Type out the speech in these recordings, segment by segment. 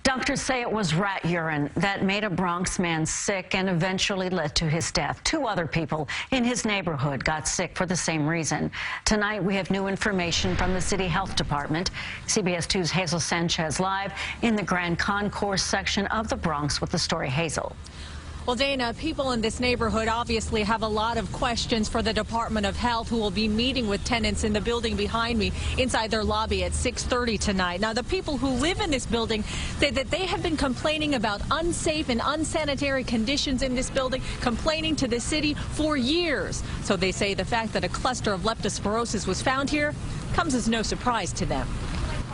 Doctors say it was rat urine that made a Bronx man sick and eventually led to his death. Two other people in his neighborhood got sick for the same reason. Tonight, we have new information from the city health department. CBS 2's Hazel Sanchez live in the Grand Concourse section of the Bronx with the story. Hazel. Well, Dana, people in this neighborhood obviously have a lot of questions for the Department of Health, who will be meeting with tenants in the building behind me inside their lobby at 6:30 tonight. Now, the people who live in this building say that they have been complaining about unsafe and unsanitary conditions in this building, complaining to the city for years. So they say the fact that a cluster of leptospirosis was found here comes as no surprise to them.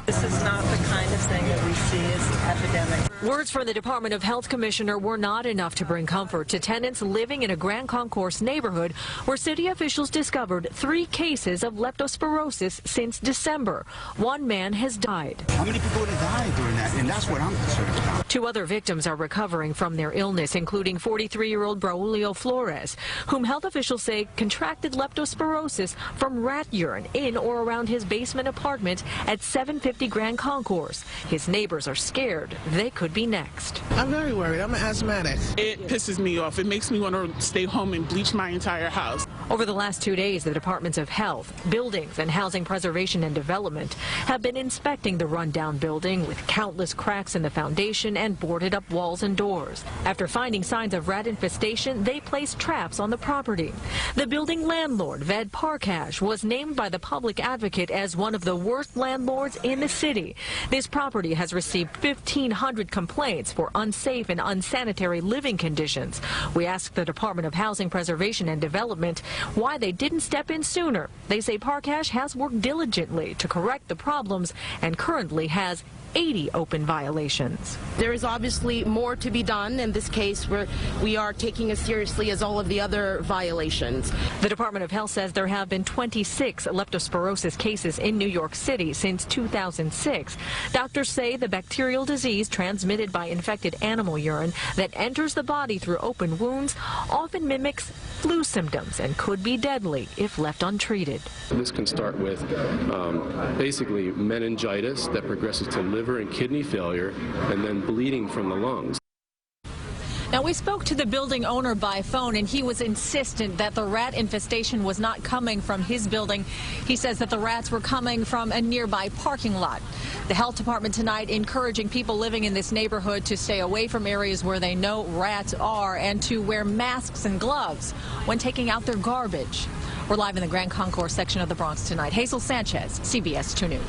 This is not the kind of thing that we see as an epidemic. Words from the Department of Health Commissioner were not enough to bring comfort to tenants living in a Grand Concourse neighborhood where city officials discovered 3 cases of leptospirosis since December. One man has died. How many people would have died during that? And that's what I'm concerned about. 2 other victims are recovering from their illness, including 43-year-old Braulio Flores, whom health officials say contracted leptospirosis from rat urine in or around his basement apartment at 750 Grand Concourse. His neighbors are scared they could be next. I'm very worried. I'm an asthmatic. It pisses me off. It makes me want to stay home and bleach my entire house. Over the last 2 days, the Departments of Health, Buildings, and Housing Preservation and Development have been inspecting the rundown building with countless cracks in the foundation and boarded up walls and doors. After finding signs of rat infestation, they placed traps on the property. The building landlord, Ved Parkash, was named by the public advocate as one of the worst landlords in the city. This property has received 1,500 complaints for unsafe and unsanitary living conditions. We asked the Department of Housing Preservation and Development why they didn't step in sooner. They say Parkash has worked diligently to correct the problems and currently has 80 open violations. There is obviously more to be done. In this case, we are taking as seriously as all of the other violations. The Department of Health says there have been 26 leptospirosis cases in New York City since 2006. Doctors say the bacterial disease transmitted by infected animal urine that enters the body through open wounds often mimics flu symptoms and could be deadly if left untreated. This can start with basically meningitis that progresses to liver and kidney failure, and then bleeding from the lungs. Now, we spoke to the building owner by phone, and he was insistent that the rat infestation was not coming from his building. He says that the rats were coming from a nearby parking lot. The health department tonight encouraging people living in this neighborhood to stay away from areas where they know rats are and to wear masks and gloves when taking out their garbage. We're live in the Grand Concourse section of the Bronx tonight. Hazel Sanchez, CBS 2 News.